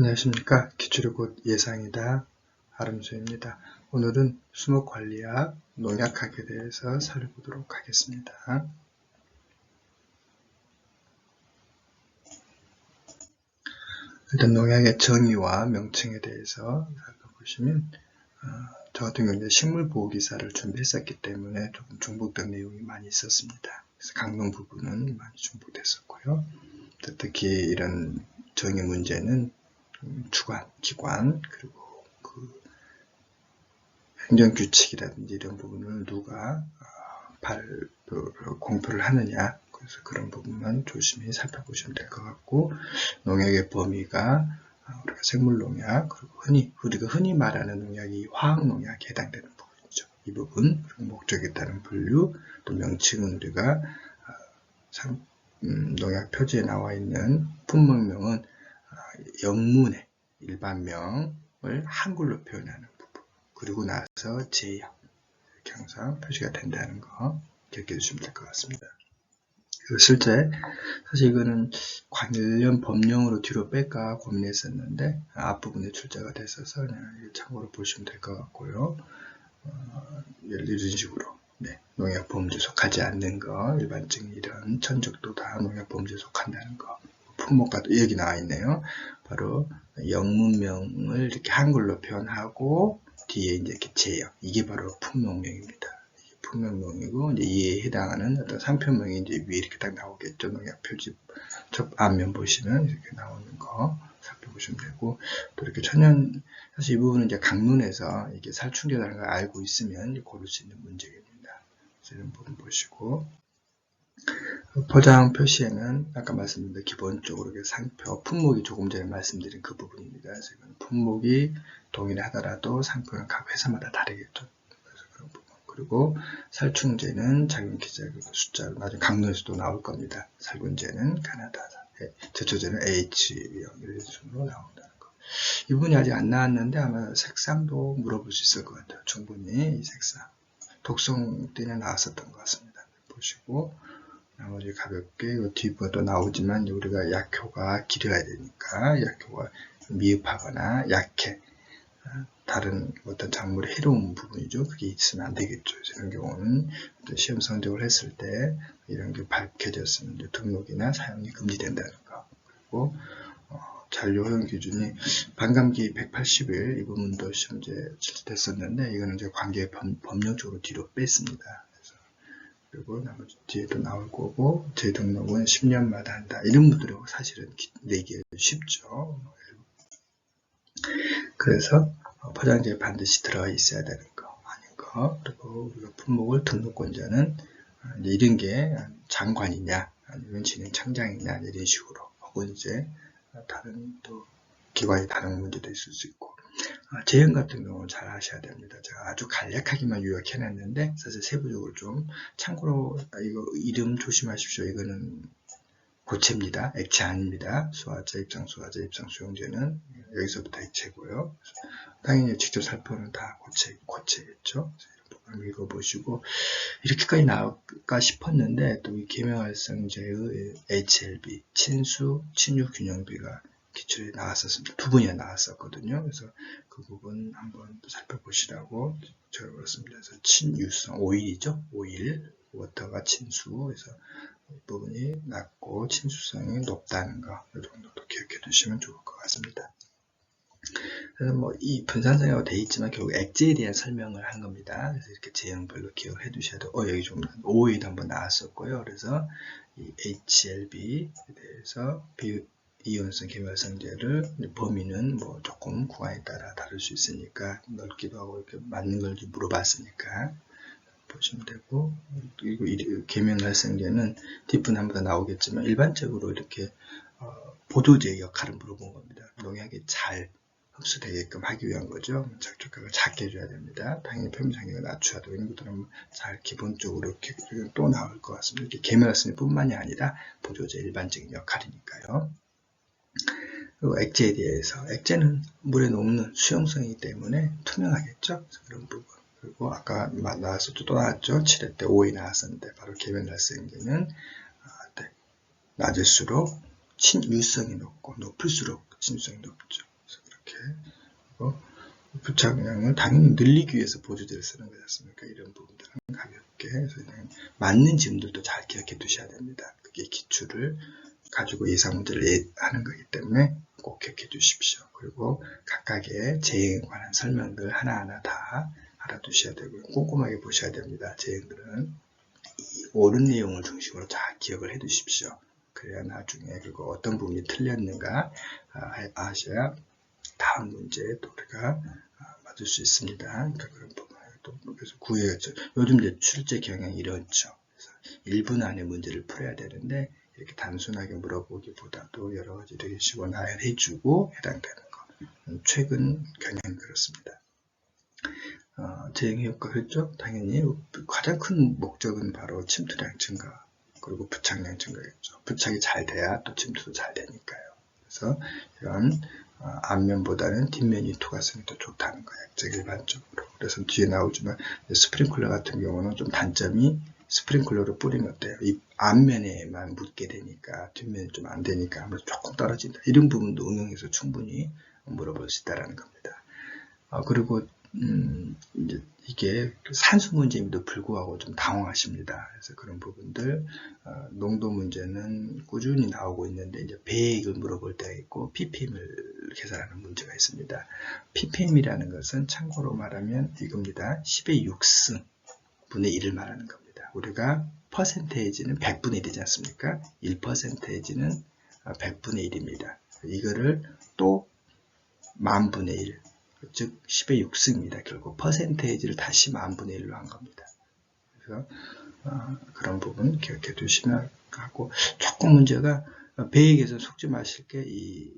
안녕하십니까. 기출이 곧 예상이다. 아름수입니다. 오늘은 수목관리학, 농약학에 대해서 살펴보도록 하겠습니다. 일단 농약의 정의와 명칭에 대해서 살펴보시면 저 같은 경우는 식물보호 기사를 준비했었기 때문에 조금 중복된 내용이 많이 있었습니다. 그래서 강론 부분은 많이 중복됐었고요. 특히 이런 정의 문제는 주관, 기관, 그리고 그 행정규칙이라든지 이런 부분을 누가 공표를 하느냐, 그래서 그런 부분만 조심히 살펴보시면 될 것 같고, 농약의 범위가 우리가 생물농약, 그리고 우리가 흔히 말하는 농약이 화학농약에 해당되는 부분이죠. 이 부분, 그리고 목적에 따른 분류, 또 명칭은 우리가 농약 표지에 나와 있는 품목명은 영문의 일반명을 한글로 표현하는 부분, 그리고 나서 제약, 이렇게 항상 표시가 된다는 거 기억해 주시면 될 것 같습니다. 실제 사실 이거는 관련 법령으로 뒤로 뺄까 고민했었는데 앞부분에 출제가 됐어서 그냥 참고로 보시면 될 것 같고요. 이런 식으로 농약 범주에 속하지 않는 거, 일반적인 이런 천적도 다 농약 범주에 속한다는 거, 품목과 여기 나와 있네요. 바로 영문명을 이렇게 한글로 표현하고 뒤에 이렇게 제역, 이게 바로 품목명입니다. 품목명이고 이제 이에 해당하는 어떤 상표명이 이제 위에 이렇게 딱 나오겠죠. 농약 표지 첫 앞면 보시면 이렇게 나오는 거 살펴보시면 되고, 또 이렇게 사실 이 부분은 이제 강론에서 이게 살충제라는 걸 알고 있으면 고를 수 있는 문제입니다. 그래서 이런 부분 보시고, 포장 표시에는 아까 말씀드린 대로 기본적으로 상표, 품목이 조금 전에 말씀드린 그 부분입니다. 그래서 이건 품목이 동일하더라도 상표는 각 회사마다 다르겠죠. 그래서 그런 부분. 그리고 살충제는 작용 기자의 숫자로 나중에 강론에서도 나올 겁니다. 살균제는 가나다, 제초제는 H형 이런 식으로 나온다는 거. 이 부분이 아직 안 나왔는데 아마 색상도 물어볼 수 있을 것 같아요. 충분히 이 색상. 독성 때는 나왔었던 것 같습니다. 보시고 나머지 가볍게 뒷부분도 나오지만 우리가 약효가 길어야 되니까 약효가 미흡하거나 약해 다른 어떤 작물에 해로운 부분이죠. 그게 있으면 안 되겠죠. 이런 경우는 시험 성적을 했을 때 이런 게 밝혀졌으면 등록이나 사용이 금지된다는 거. 그리고 잔류 허용 기준이 반감기 180일 이 부분도 시험제 출제됐었는데 이거는 이제 관계 법령적으로 뒤로 뺐습니다. 그리고 나머지 뒤에도 나올 거고 재등록은 10년마다 한다. 이런 분들은 사실은 내기 쉽죠. 그래서 포장지에 반드시 들어가 있어야 되는 거 아닌 거. 그리고 우리가 품목을 등록권자는 이런 게 장관이냐 아니면 진행청장이냐 이런 식으로, 혹은 이제 다른 또 기관이 다른 문제도 있을 수 있고, 제형 같은 경우는 잘 아셔야 됩니다. 제가 아주 간략하게만 요약해놨는데 사실 세부적으로 좀 참고로, 이거 이름 조심하십시오. 이거는 고체입니다. 액체 아닙니다. 수화제, 입상 수화제, 입상 수용제는 여기서부터 액체고요. 당연히 직접 살포는 다 고체겠죠. 이런 부분 읽어보시고, 이렇게까지 나올까 싶었는데 또 이 계명활성제의 HLB, 친수, 친유균형비가 기출에 나왔었습니다. 두 분이나 나왔었거든요. 그래서 그 부분 한번 살펴보시라고 제가 그렇습니다. 그래서 친유성, 오일이죠. 오일, 워터가 친수, 그래서 이 부분이 낮고 친수성이 높다는 거, 이 정도도 기억해 두시면 좋을 것 같습니다. 그래서 이 분산성이라고 되어 있지만 결국 액제에 대한 설명을 한 겁니다. 그래서 이렇게 제형별로 기억을 해 두셔도, 여기 좀 오일 한번 나왔었고요. 그래서 이 HLB에 대해서 이온성 계멸성제를 범위는 조금 구간에 따라 다를 수 있으니까 넓기도 하고 이렇게 맞는 걸지 물어봤으니까 보시면 되고, 그리고 계면활성제는 뒷분 한번 더 나오겠지만 일반적으로 이렇게 보조제의 역할을 물어본 겁니다. 농약이 잘 흡수되게끔 하기 위한 거죠. 적적하고 작게 해줘야 됩니다. 당연히 표면장애가 낮춰야 되고 이런 것들은 잘 기본적으로 이렇게 또 나올 것 같습니다. 이렇게 계면활성제 뿐만이 아니라 보조제 일반적인 역할이니까요. 그리고 액제에 대해서, 액제는 물에 녹는 수용성이기 때문에 투명하겠죠. 그런 부분. 그리고 아까 나왔을 때 또 나왔죠. 7회 때 5회 나왔었는데 바로 계면활성제는 낮을수록 친유성이 높고 높을수록 친유성이 높죠. 부착량을 당연히 늘리기 위해서 보조제를 쓰는 거지 않습니까? 이런 부분들은 가볍게 해서 맞는 지문들도 잘 기억해 두셔야 됩니다. 그게 기출을 가지고 예상 문제를 하는 거기 때문에 꼭 기억해 주십시오. 그리고 각각의 재행에 관한 설명들 하나하나 다 알아두셔야 되고요. 꼼꼼하게 보셔야 됩니다. 재행들은 이 옳은 내용을 중심으로 잘 기억을 해 두십시오. 그래야 나중에 그리고 어떤 부분이 틀렸는가 아셔야 다음 문제에 또 우리가 맞을 수 있습니다. 그러니까 그런 부분을 또 그래서 구해야죠. 요즘 이제 출제 경향이 이렇죠. 그래서 1분 안에 문제를 풀어야 되는데 이렇게 단순하게 물어보기보다도 여러 가지 되게 쉬워 나열해주고 해당되는 거. 최근 경향이 그렇습니다. 재행 효과 그랬죠? 당연히 가장 큰 목적은 바로 침투량 증가 그리고 부착량 증가겠죠. 부착이 잘 돼야 또 침투도 잘 되니까요. 그래서 이런 앞면보다는 뒷면이 투과성이 더 좋다는 거예요. 일반적으로. 그래서 뒤에 나오지만 스프링클러 같은 경우는 좀 단점이 스프링클러로 뿌리면 어때요? 이 앞면에만 묻게 되니까 뒷면이 좀 안 되니까 아무래도 조금 떨어진다. 이런 부분도 응용해서 충분히 물어볼 수 있다는 겁니다. 그리고 이제 이게 산수 문제임에도 불구하고 좀 당황하십니다. 그래서 그런 부분들 농도 문제는 꾸준히 나오고 있는데 이제 배액을 물어볼 때가 있고 ppm을 계산하는 문제가 있습니다. ppm이라는 것은 참고로 말하면 이겁니다. 10의 6승 분의 1을 말하는 겁니다. 우리가 퍼센테이지는 100분의 1이지 않습니까? 1%는 100분의 1입니다. 이거를 또 만분의 1 즉 10의 6승입니다. 결국 퍼센테이지를 다시 만분의 1로 한 겁니다. 그래서 그런 부분 기억해 두시면 하고 조금 문제가 배액에서 속지 마실 게 이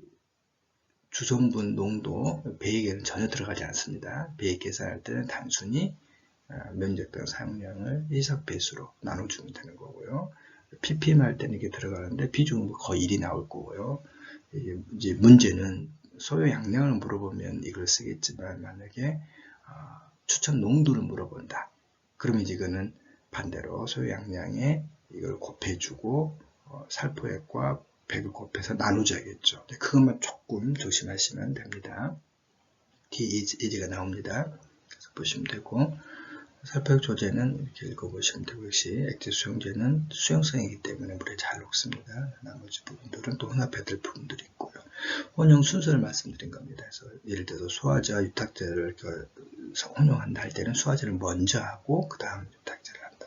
주성분 농도 배액에는 전혀 들어가지 않습니다. 배액 계산할 때는 단순히 면적당 사용량을 일석 배수로 나눠주면 되는 거고요. ppm 할 때는 이게 들어가는데 비중은 거의 1이 나올 거고요. 이제 문제는 소요 양량을 물어보면 이걸 쓰겠지만 만약에 추천 농도를 물어본다. 그러면 이거는 반대로 소요 양량에 이걸 곱해주고 살포액과 백을 곱해서 나누자겠죠. 그것만 조금 조심하시면 됩니다. 뒤에 예제가 나옵니다. 그래서 보시면 되고 살포액 조제는 이렇게 읽어보시면 되고 역시 액체 수용제는 수용성이기 때문에 물에 잘 녹습니다. 나머지 부분들은 또 혼합해야 될 부분들이 있고요. 혼용 순서를 말씀드린 겁니다. 그래서 예를 들어서 소화제와 유탁제를 혼용한다 할 때는 소화제를 먼저 하고 그 다음 유탁제를 한다.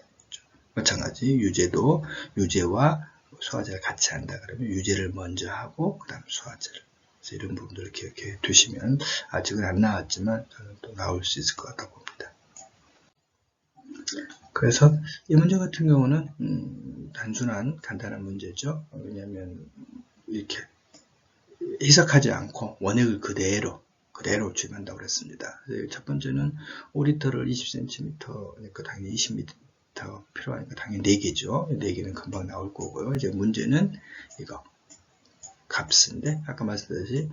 마찬가지 유제도 유제와 소화제를 같이 한다 그러면 유제를 먼저 하고 그 다음 소화제를. 그래서 이런 부분들을 기억해 두시면 아직은 안 나왔지만 저는 또 나올 수 있을 것 같다고 봅니다. 그래서 이 문제 같은 경우는 단순한 간단한 문제죠. 왜냐하면 이렇게 해석하지 않고 원액을 그대로 주입한다고 그랬습니다. 첫 번째는 5리터를 20cm, 그러니까 당연히 20m 필요하니까 당연히 4개죠. 4개는 금방 나올 거고요. 이제 문제는 이거 값인데 아까 말씀드렸듯이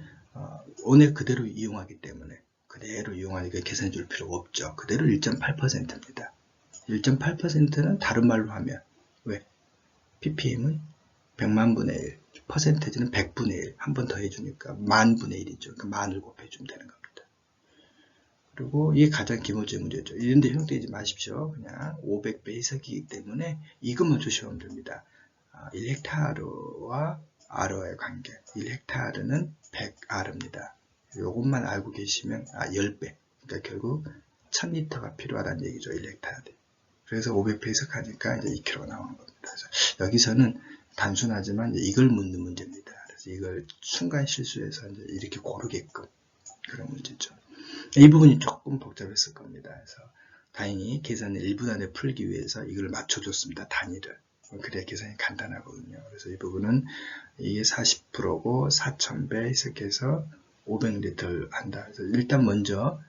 원액 그대로 이용하기 때문에 그대로 이용하니까 계산해 줄 필요가 없죠. 그대로 1.8%입니다. 1.8%는 다른 말로 하면 왜? ppm은 100만 분의 1, 퍼센테이지는 100분의 1, 한 번 더 해주니까 만분의 1이죠. 그러니까 만을 곱해주면 되는 겁니다. 그리고 이게 가장 기본적인 문제죠. 이런데 형태이지 마십시오. 그냥 500배 해석이기 때문에 이것만 조심하면 됩니다. 1헥타르와 R와의 관계. 1헥타르는 100R입니다. 이것만 알고 계시면 10배. 그러니까 결국 1000리터가 필요하다는 얘기죠. 1헥타르. 그래서 500배 해석하니까 이제 2kg가 나오는 겁니다. 그래서 여기서는 단순하지만 이걸 묻는 문제입니다. 그래서 이걸 순간 실수해서 이제 이렇게 고르게끔 그런 문제죠. 이 부분이 조금 복잡했을 겁니다. 그래서 다행히 계산을 1분 안에 풀기 위해서 이걸 맞춰줬습니다. 단위를. 그래야 계산이 간단하거든요. 그래서 이 부분은 이게 40%고 4000배 해석해서 500리터를 한다. 그래서 일단 먼저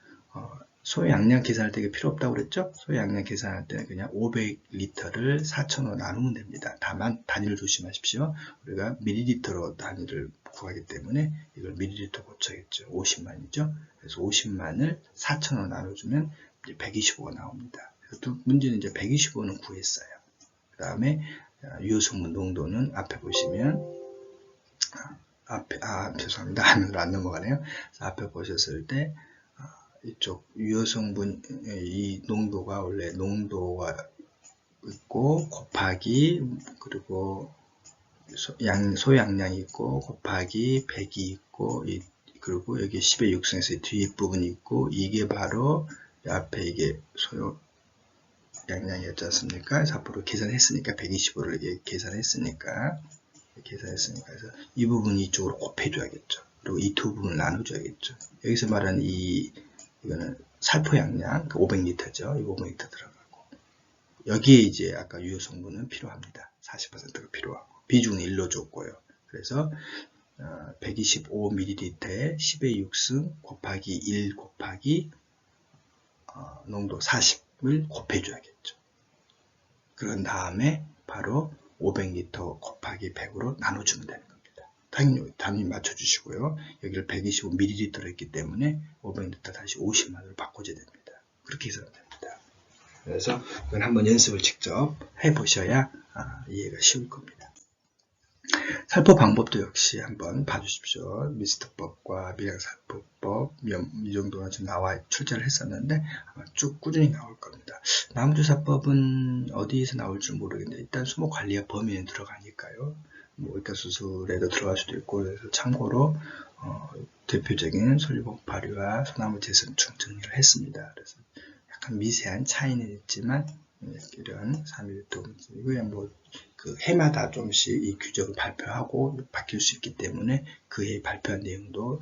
소요 양량 계산할 때 필요 없다고 그랬죠? 소요 양량 계산할 때는 그냥 500리터를 4,000으로 나누면 됩니다. 다만 단위를 조심하십시오. 우리가 밀리리터로 단위를 구하기 때문에 이걸 밀리리터 고쳐야겠죠. 50만이죠. 그래서 50만을 4,000으로 나눠주면 이제 125가 나옵니다. 그래서 문제는 이제 125는 구했어요. 그 다음에 유효성분 농도는 앞에 보시면 죄송합니다. 화면으로 안 넘어가네요. 앞에 보셨을 때 이쪽 유효 성분 이 농도가 원래 농도가 있고 곱하기 그리고 소양량이 있고 곱하기 100이 있고 그리고 여기 10의 6승에서 뒷부분이 있고 이게 바로 앞에 이게 소양량이었지 않습니까? 그래서 앞으로 계산했으니까 125를 계산했으니까 그래서 이 부분 이쪽으로 곱해줘야겠죠. 그리고 이 두 부분을 나눠줘야겠죠. 여기서 말하는 이거는 살포 양량 500리터죠. 이 500리터 들어가고 여기에 이제 아까 유효 성분은 필요합니다. 40%가 필요하고 비중은 1로 줬고요. 그래서 125ml에 10의 6승 곱하기 1 곱하기 농도 40을 곱해줘야겠죠. 그런 다음에 바로 500리터 곱하기 100으로 나눠주면 되는 겁니다. 단위 맞춰주시고요. 여기를 125ml로 했기 때문에 500리터 다시 50만으로 바꿔줘야 됩니다. 그렇게 해서 됩니다. 그래서 이건 한번 연습을 직접 해보셔야 이해가 쉬울 겁니다. 살포 방법도 역시 한번 봐주십시오. 미스트법과 미량살포법 이 정도는 지금 출제를 했었는데 아마 쭉 꾸준히 나올 겁니다. 나무주사법은 어디에서 나올지 모르겠는데 일단 수목관리와 범위에 들어가니까요. 일단 수술에도 들어갈 수도 있고 그래서 참고로 대표적인 솔리복 발효와 소나무 재선충 정리를 했습니다. 그래서 약간 미세한 차이는 있지만 이런 3.1도 이거 그 해마다 좀씩 이 규정을 발표하고 바뀔 수 있기 때문에 그 해 발표한 내용도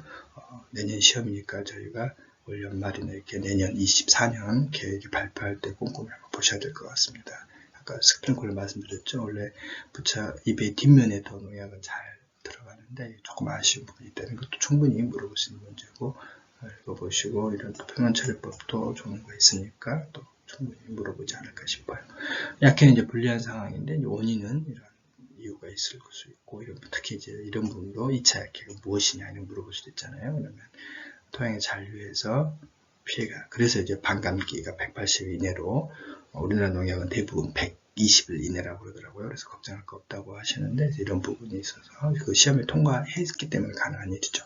내년 시험이니까 저희가 올 연말이나 이렇게 내년 24년 계획이 발표할 때 꼼꼼히 한번 보셔야 될 것 같습니다. 아까 스프링클러 말씀드렸죠. 원래 부차 입의 뒷면에 더 농약은 잘 들어가는데 조금 아쉬운 부분이 있다는 것도 충분히 물어볼 수 있는 문제고 읽어보시고 이런 표면 처리법도 좋은 거 있으니까 또 충분히 물어보지 않을까 싶어요. 약해는 이제 불리한 상황인데 원인은 이런 이유가 있을 수 있고 특히 이제 이런 부분도 2차 약해가 무엇이냐 이런 물어볼 수도 있잖아요. 그러면 토양의 잔류에서 피해가 그래서 이제 반감기가 180일 이내로 우리나라 농약은 대부분 120일 이내라고 그러더라고요. 그래서 걱정할 거 없다고 하시는데 이런 부분이 있어서 그 시험에 통과했기 때문에 가능한 일이죠.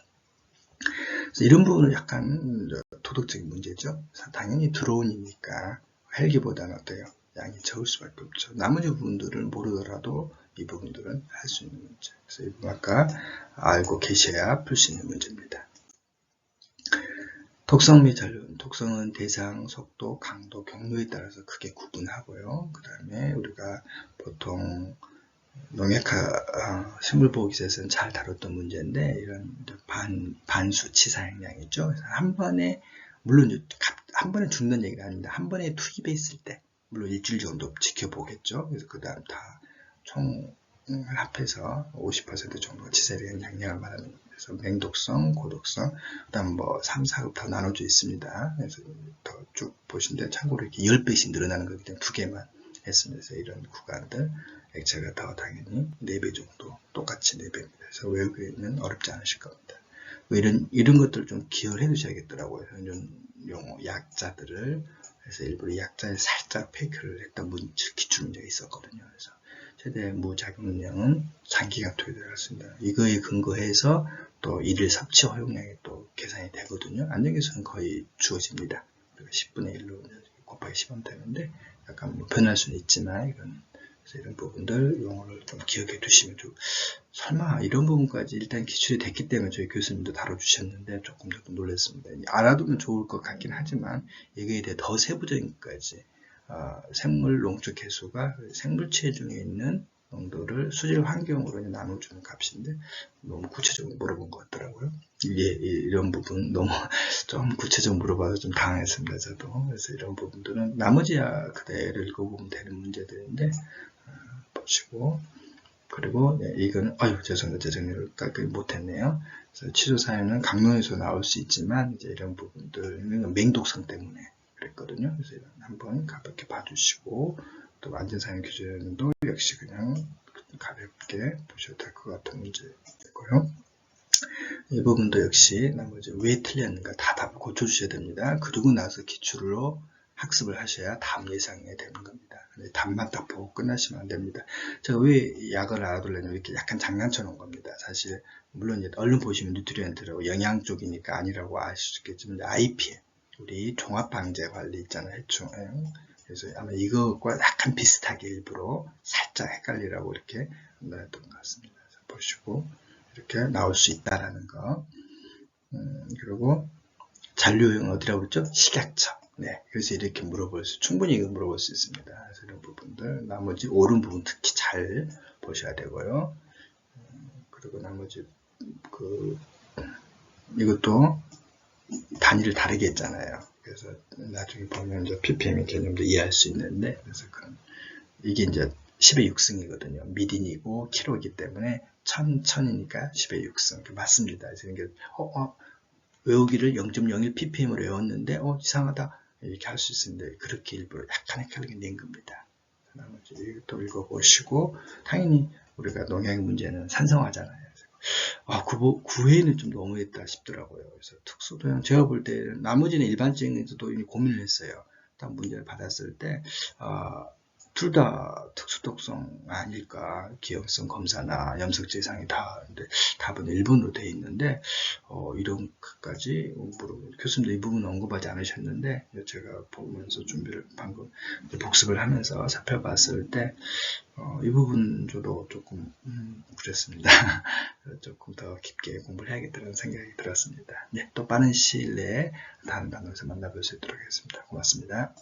그래서 이런 부분은 약간 도덕적인 문제죠. 당연히 드론이니까 헬기보다는 어때요? 양이 적을 수밖에 없죠. 나머지 부분들을 모르더라도 이 부분들은 할 수 있는 문제. 그래서 이 부분 아까 알고 계셔야 풀 수 있는 문제입니다. 독성 및 잔류. 독성은 대상, 속도, 강도, 경로에 따라서 크게 구분하고요. 그 다음에 우리가 보통 농약화 식물보호기사에서는 잘 다뤘던 문제인데 이런 반수 치사용량이죠. 그래서 한 번에 물론 한 번에 죽는 얘기는 아닙니다. 한 번에 투입했을 때 물론 일주일 정도 지켜보겠죠. 그래서 그 다음 다 총 합해서 50% 정도 치사용 양량을 말합니다. 그래서 맹독성, 고독성, 그 다음 3, 4급 더 나눠져 있습니다. 그래서 더 쭉 보시는데 참고로 이렇게 10배씩 늘어나는 거기 때문에 2개만 했습니다. 그래서 이런 구간들 액체가 더 당연히 4배 정도 똑같이 4배입니다. 그래서 외우기는 어렵지 않으실 겁니다. 이런 것들을 좀 기여를 해 두셔야겠더라고요. 이런 용어, 약자들을. 그래서 일부러 약자에 살짝 페이크를 했던 기출문제가 있었거든요. 그래서 최대 무작용량은 장기간 투여되었습니다. 이거에 근거해서 또 일일 섭취 허용량이 또 계산이 되거든요. 안정기수는 거의 주어집니다. 우리가 10분의 1로 곱하기 10하면 되는데 약간 변할 수는 있지만 그래서 이런 부분들 용어를 좀 기억해 두시면 설마 이런 부분까지 일단 기출이 됐기 때문에 저희 교수님도 다뤄주셨는데 조금 놀랐습니다. 알아두면 좋을 것 같긴 하지만 이거에 대해 더 세부적인 것까지 생물 농축 개수가 생물체 중에 있는 농도를 수질 환경으로 나눠주는 값인데 너무 구체적으로 물어본 것 같더라고요. 이런 부분 너무 좀 구체적으로 물어봐서 좀 당황했습니다. 저도. 그래서 이런 부분들은 나머지야 그대로 읽어보면 되는 문제들인데 보시고 그리고 이건 죄송합니다. 제 정리를 깔끔히 못했네요. 그래서 취소 사유는 강론에서 나올 수 있지만 이제 이런 부분들은 맹독성 때문에 그랬거든요. 그래서 한번 가볍게 봐주시고 또 안전사용 규정도 역시 그냥 가볍게 보셔도 될 것 같은 문제고요. 이 부분도 역시 나머지 왜 틀렸는가 다 답을 고쳐주셔야 됩니다. 그리고 나서 기출로 학습을 하셔야 다음 예상에 되는 겁니다. 답만 딱 보고 끝나시면 안 됩니다. 제가 왜 약을 알아둘려면 이렇게 약간 장난쳐 놓은 겁니다. 사실 물론 이제 얼른 보시면 뉴트리언트라고 영양 쪽이니까 아니라고 아실 수 있겠지만 IPM 우리 종합방제관리 있잖아요. 해충. 그래서 아마 이것과 약간 비슷하게 일부러 살짝 헷갈리라고 이렇게 넣었던 것 같습니다. 보시고 이렇게 나올 수 있다라는 거. 그리고 잔류형 어디라고 그랬죠? 식약처. 네, 그래서 이렇게 충분히 물어볼 수 있습니다. 그래서 이런 부분들, 나머지 옳은 부분 특히 잘 보셔야 되고요. 그리고 나머지 이것도 단위를 다르게 했잖아요. 그래서 나중에 보면 이제 ppm의 개념도 이해할 수 있는데, 그래서 이게 이제 10의 6승이거든요. 미딘이고 킬로이기 때문에 1000이니까 10의 6승. 맞습니다. 그래서 이게 외우기를 0.01 ppm으로 외웠는데 이상하다 이렇게 할 수 있는데 그렇게 일부러 약간 헷갈리게 낸 겁니다. 나머지 또 읽어보시고 당연히 우리가 농약 문제는 산성화잖아요. 9회는 좀 너무했다 싶더라고요. 그래서 특수도형 제가 볼 때 나머지는 일반적인에서도 고민을 했어요. 딱 문제를 받았을 때 둘 다 특수독성 아닐까, 기형성 검사나 염색체 이상이 다, 근데 답은 1번으로 되어 있는데, 이런 것까지, 교수님도 이 부분 언급하지 않으셨는데, 제가 보면서 준비를 방금 복습을 하면서 살펴봤을 때, 이 부분 저도 조금, 그랬습니다. 조금 더 깊게 공부를 해야겠다는 생각이 들었습니다. 네, 또 빠른 시일 내에 다음 단어에서 만나볼 수 있도록 하겠습니다. 고맙습니다.